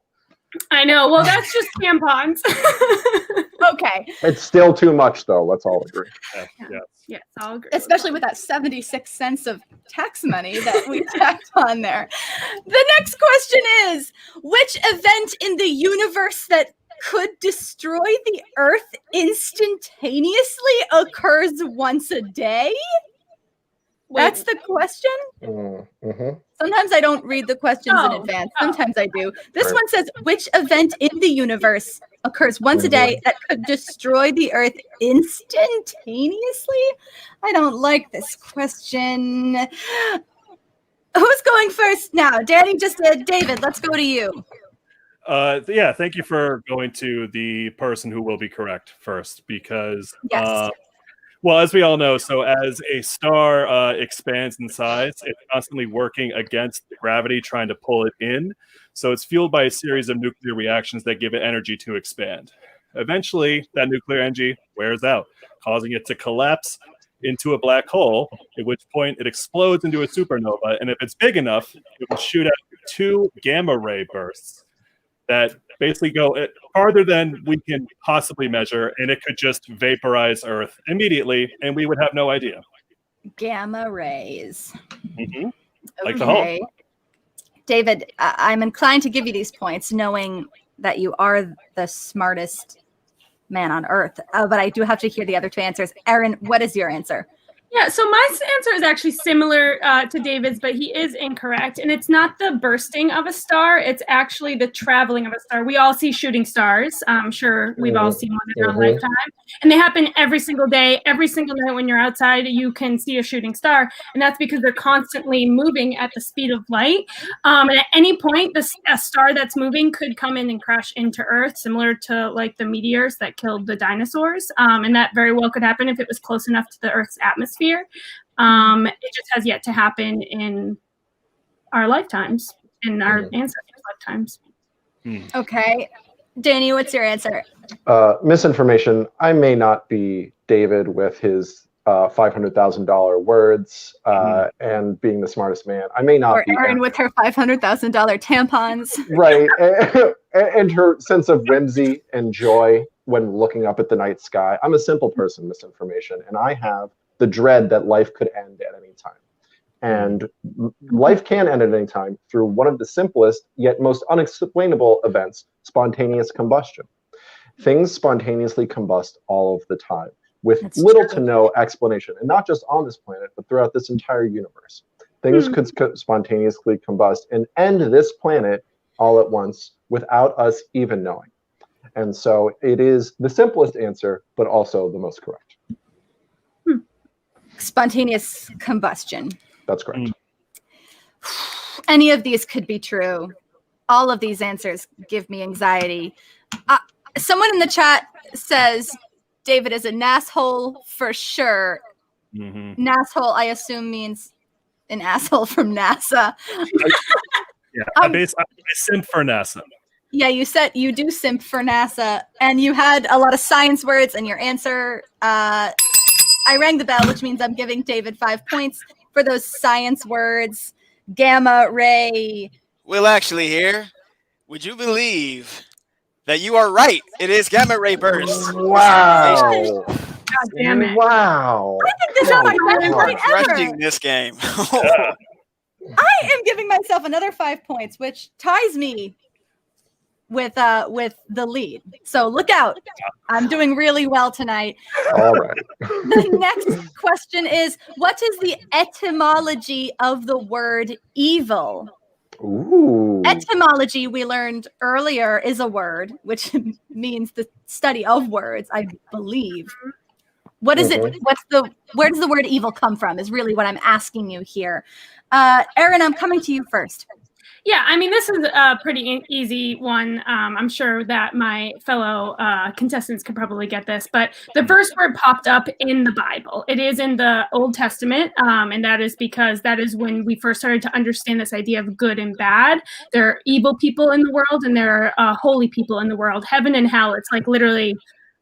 I know. Well, that's just tampons. Okay. It's still too much, though. Let's all agree. Yes, I'll agree. Especially with that 76 cents of tax money that we tacked on there. The next question is, which event in the universe that could destroy the Earth instantaneously occurs once a day? That's the question? Mm-hmm. Sometimes I don't read the questions in advance. Sometimes I do. This one says, which event in the universe occurs once a day that could destroy the Earth instantaneously? I don't like this question. Who's going first now? Danny just said, David, let's go to you. Thank you for going to the person who will be correct first, because Yes. well, as we all know, so as a star expands in size, it's constantly working against gravity, trying to pull it in. So it's fueled by a series of nuclear reactions that give it energy to expand. Eventually, that nuclear energy wears out, causing it to collapse into a black hole, at which point it explodes into a supernova. And if it's big enough, it will shoot out 2 gamma ray bursts that basically go farther than we can possibly measure, and it could just vaporize Earth immediately, and we would have no idea. Gamma rays. Mm-hmm. Like the Hulk. David, I'm inclined to give you these points, knowing that you are the smartest man on Earth. But I do have to hear the other 2 answers. Aaron, what is your answer? Yeah, so my answer is actually similar to David's, but he is incorrect. And it's not the bursting of a star. It's actually the traveling of a star. We all see shooting stars. I'm sure we've all seen one in our lifetime. And they happen every single day. Every single night when you're outside, you can see a shooting star. And that's because they're constantly moving at the speed of light. And at any point, a star that's moving could come in and crash into Earth, similar to like the meteors that killed the dinosaurs. And that very well could happen if it was close enough to the Earth's atmosphere. It just has yet to happen in our lifetimes, in our ancestors' lifetimes. Okay. Danny, what's your answer? Misinformation. I may not be David with his $500,000 words and being the smartest man. I may not or be Erin with her $500,000 tampons. Right. And her sense of whimsy and joy when looking up at the night sky. I'm a simple person, misinformation, and I have the dread that life could end at any time. And life can end at any time through one of the simplest yet most unexplainable events, spontaneous combustion. Things spontaneously combust all of the time with little to no explanation, and not just on this planet, but throughout this entire universe. Things could spontaneously combust and end this planet all at once without us even knowing. And so it is the simplest answer, but also the most correct. Spontaneous combustion. That's correct. Any of these could be true. All of these answers give me anxiety. Someone in the chat says David is a nasshole for sure. Mm-hmm. Nasshole, I assume, means an asshole from NASA. Yeah, I simp for NASA. Yeah, you said you do simp for NASA, and you had a lot of science words in your answer. I rang the bell, which means I'm giving David 5 points for those science words. Gamma ray. Will actually here, would you believe that you are right? It is gamma ray burst. Wow. God damn it. Wow. I think this is my best point ever. Crushing this game. I am giving myself another 5 points, which ties me with the lead. So look out. I'm doing really well tonight. All right. The next question is, what is the etymology of the word evil? Ooh. Etymology, we learned earlier, is a word which means the study of words, I believe. What is it? Where does the word evil come from is really what I'm asking you here. Erin, I'm coming to you first. Yeah, I mean, this is a pretty easy one. I'm sure that my fellow contestants could probably get this, but the first word popped up in the Bible. It is in the Old Testament, and that is because that is when we first started to understand this idea of good and bad. There are evil people in the world, and there are holy people in the world. Heaven and hell, it's like literally,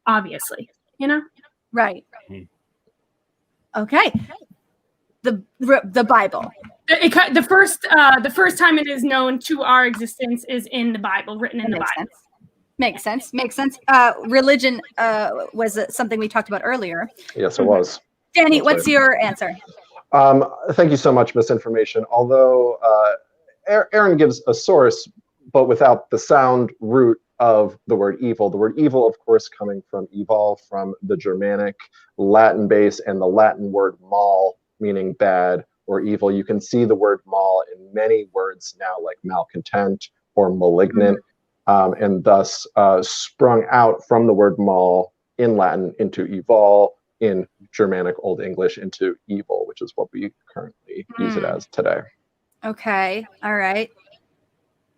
obviously, you know? Right. Okay. The Bible. The first time it is known to our existence is in the Bible, written in the Bible. Makes sense. Religion was something we talked about earlier. Yes, it was. Danny, what's your answer? Thank you so much, Misinformation. Although Erin gives a source, but without the sound root of the word evil. The word evil, of course, coming from evolve from the Germanic Latin base and the Latin word mal, meaning bad or evil. You can see the word mal in many words now, like malcontent or malignant, and thus sprung out from the word mal in Latin into evolve, in Germanic Old English into evil, which is what we currently use it as today. Okay, all right.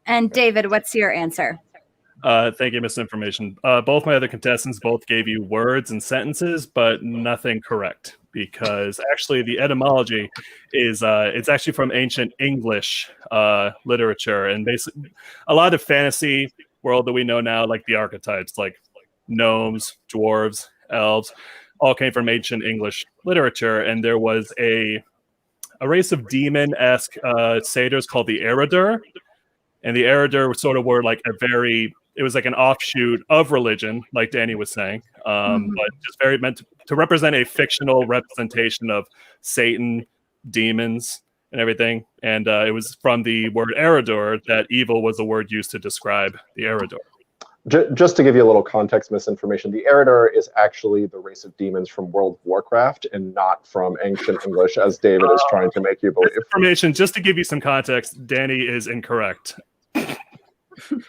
And David, what's your answer? Thank you, Misinformation. Both my other contestants both gave you words and sentences, but nothing correct, because actually the etymology is it's actually from ancient English literature, and basically a lot of fantasy world that we know now, like the archetypes, like gnomes, dwarves, elves, all came from ancient English literature, and there was a race of demon-esque satyrs called the Eridur, and the Eridur sort of were like it was like an offshoot of religion, like Danny was saying, but just very meant to represent a fictional representation of Satan, demons, and everything. And it was from the word Eridur that evil was the word used to describe the Eridur. Just to give you a little context, Misinformation, the Eridur is actually the race of demons from World of Warcraft and not from ancient English, as David is trying to make you believe. Information, just to give you some context, Danny is incorrect.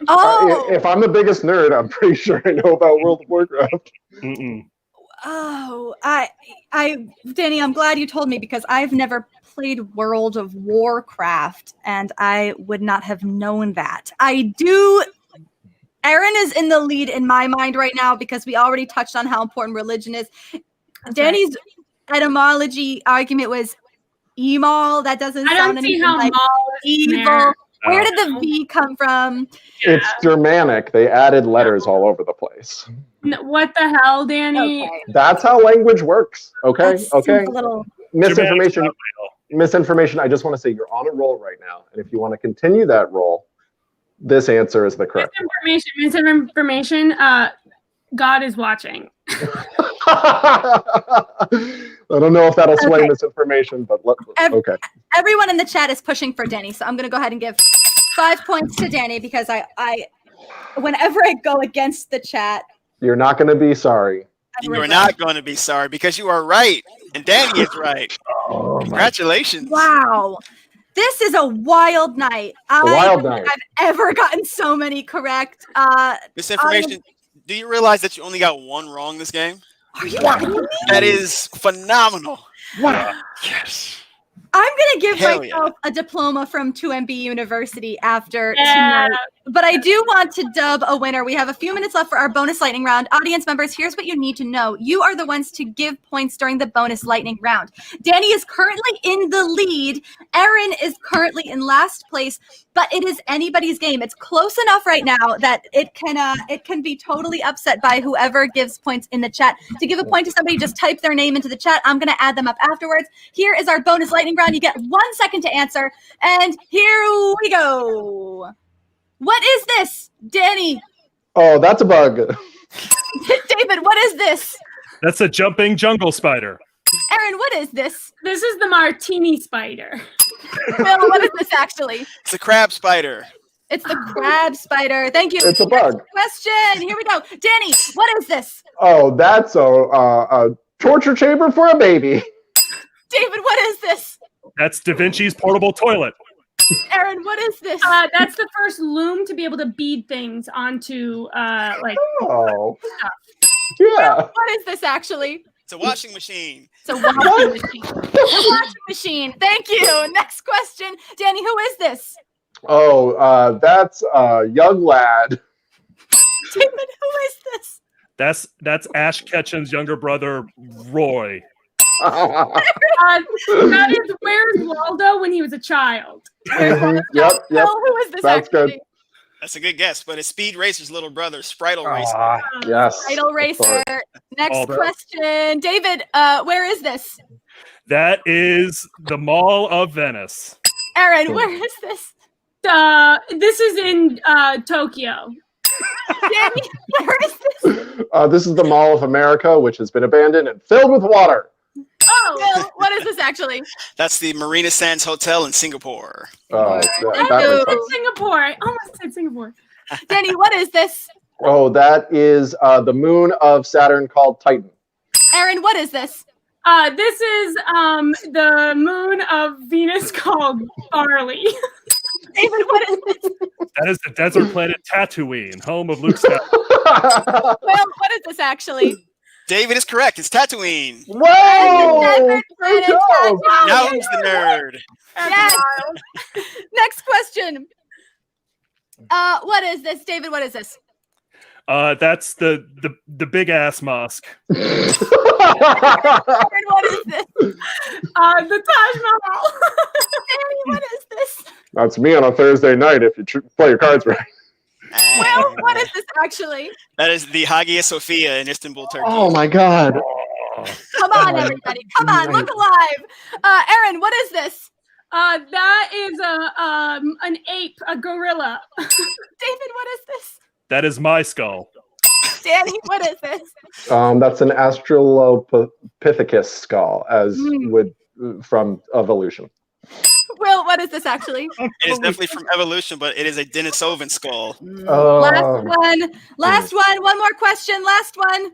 Oh, If I'm the biggest nerd, I'm pretty sure I know about World of Warcraft. Oh, Danny, I'm glad you told me, because I've never played World of Warcraft and I would not have known that. Erin is in the lead in my mind right now because we already touched on how important religion is. Danny's etymology argument was emal. That doesn't sound anything like evil. Where did the V come from? Yeah. It's Germanic. They added letters all over the place. What the hell, Danny? Okay. That's how language works. Okay. That Okay. seems a little... Misinformation. I just want to say you're on a roll right now, and if you want to continue that roll, this answer is the correct Misinformation. God is watching. I don't know if that'll sway Misinformation, but okay. Everyone in the chat is pushing for Danny, so I'm going to go ahead and give 5 points to Danny, because I whenever I go against the chat, You're not going to be sorry. You are not going to be sorry, because you are right, and Danny is right. Oh, Congratulations. wow. This is a wild night. wild night. I've ever gotten so many correct. Misinformation. Do you realize that you only got one wrong this game? Are you kidding me? That is phenomenal. Wow. Yes. I'm gonna give Hell myself a diploma from 2MB University after Yeah. tonight. But I do want to dub a winner. We have a few minutes left for our bonus lightning round. Audience members, here's what you need to know. You are the ones to give points during the bonus lightning round. Danny is currently in the lead. Erin is currently in last place, but it is anybody's game. It's close enough right now that it can be totally upset by whoever gives points in the chat. To give a point to somebody, just type their name into the chat. I'm going to add them up afterwards. Here is our bonus lightning round. You get 1 second to answer. And here we go. What is this, Danny? Oh, that's a bug. David, what is this? That's a jumping jungle spider. Erin, what is this? This is the martini spider. Bill, what is this actually? It's a crab spider. It's the crab spider. Thank you. It's a bug. Next question. Here we go. Danny, what is this? Oh, that's a torture chamber for a baby. David, what is this? That's Da Vinci's portable toilet. Erin, what is this? That's the first loom to be able to bead things onto Oh, yeah. What is this actually? It's a washing machine. It's a washing machine. A washing machine. Thank you. Next question. Danny, who is this? Oh, that's a young lad. David, who is this? That's Ash Ketchum's younger brother, Roy. that is Where's Waldo when he was a child. Mhm. Yep. Bill, who is this That's actually? good. That's a good guess, but it's Speed Racer's little brother, Spritle Racer. Ah, yes. Idol of Racer. course. Next All that. question. David, where is this? That is the Mall of Venice. Erin, where is this? This is in Tokyo. Danny, where is this? This is the Mall of America, which has been abandoned and filled with water. Oh, Bill, what is this actually? That's the Marina Sands Hotel in Singapore. That Thank makes you. sense. Singapore. I almost said Singapore. Danny, what is this? Oh, that is the moon of Saturn called Titan. Erin, what is this? This is the moon of Venus called Barley. David, what is this? That is the desert planet Tatooine, home of Luke Skywalker. Well, what is this actually? David is correct. It's Tatooine. Whoa! Desert Good planet job. Tatooine. Now who's the nerd? Yes. Next question. What is this? David, what is this? That's the big ass mosque. Erin, what is this? The Taj Mahal. Danny, what is this? That's me on a Thursday night if you play your cards right. Will, what is this actually? That is the Hagia Sophia in Istanbul, Turkey. Oh my God. Come on, everybody. Come on, look alive. Erin, what is this? That is an ape, a gorilla. David, what is this? That is my skull. Danny, what is this? That's an Australopithecus skull, as Hmm. would from evolution. Will, what is this actually? It is definitely from evolution, but it is a Denisovan skull. Last one. Last one. One more question. Last one.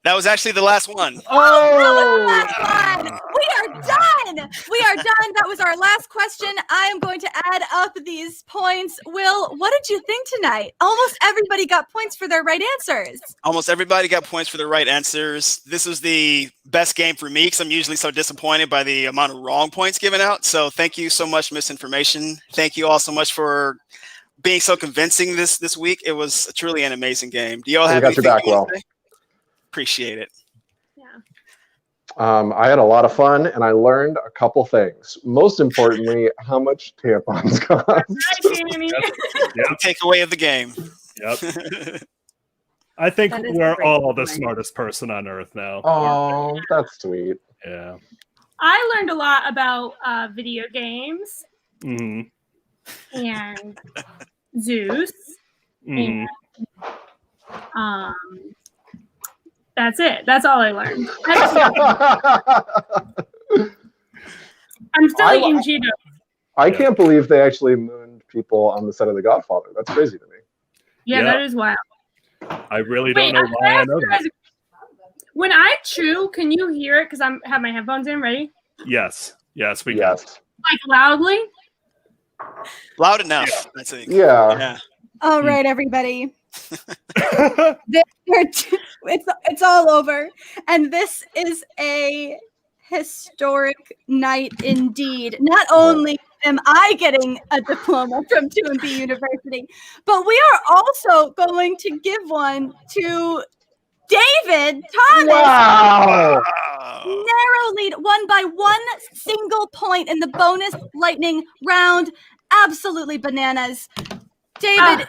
That was actually the last one. Oh! Last one. We are done. We are done. That was our last question. I am going to add up these points. Will, what did you think tonight? Almost everybody got points for their right answers. Almost everybody got points for the right answers. This was the best game for me because I'm usually so disappointed by the amount of wrong points given out. So thank you so much, Misinformation. Thank you all so much for being so convincing this week. It was truly an amazing game. Do y'all have got your anything back, you wanna Will. say? Appreciate it. I had a lot of fun, and I learned a couple things. Most importantly, how much tampons cost. Hi, Danny. The takeaway of the game. Yep. I think That is we're great. all the smartest person on earth now. Oh, that's sweet. Yeah. I learned a lot about video games hmm and Zeus. hmm Um, that's it. That's all I learned. I'm still I- eating Cheetos. I can't believe they actually mooned people on the set of The Godfather. That's crazy to me. Yeah, Yeah. that is wild. I really don't Wait, know why I know that. when I chew, can you hear it? Because I have my headphones in. Ready? Yes. Yes, we Yes. Like loudly. Loud enough, I think. Yeah. Yeah. All right, everybody. can. It's all over. And this is a historic night indeed. Not only am I getting a diploma from TUMB University, but we are also going to give one to David Thomas. Wow! Oh. Narrow lead, won by 1 single point in the bonus lightning round. Absolutely bananas. David,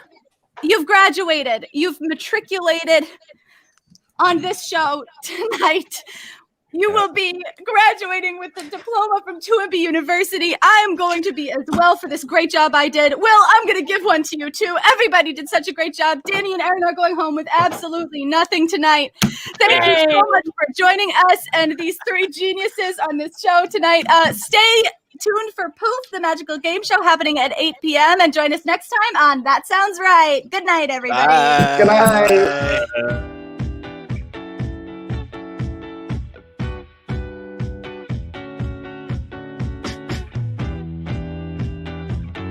you've graduated. You've matriculated on this show tonight. You will be graduating with the diploma from TUMB University. I am going to be as well for this great job I did. Will, I'm going to give one to you too. Everybody did such a great job. Danny and Aaron are going home with absolutely nothing tonight. Thank you so much for joining us and these 3 geniuses on this show tonight. Stay tuned for Poof, the magical game show happening at 8 p.m. and join us next time on That Sounds Right. Good night, everybody. Bye. Good night.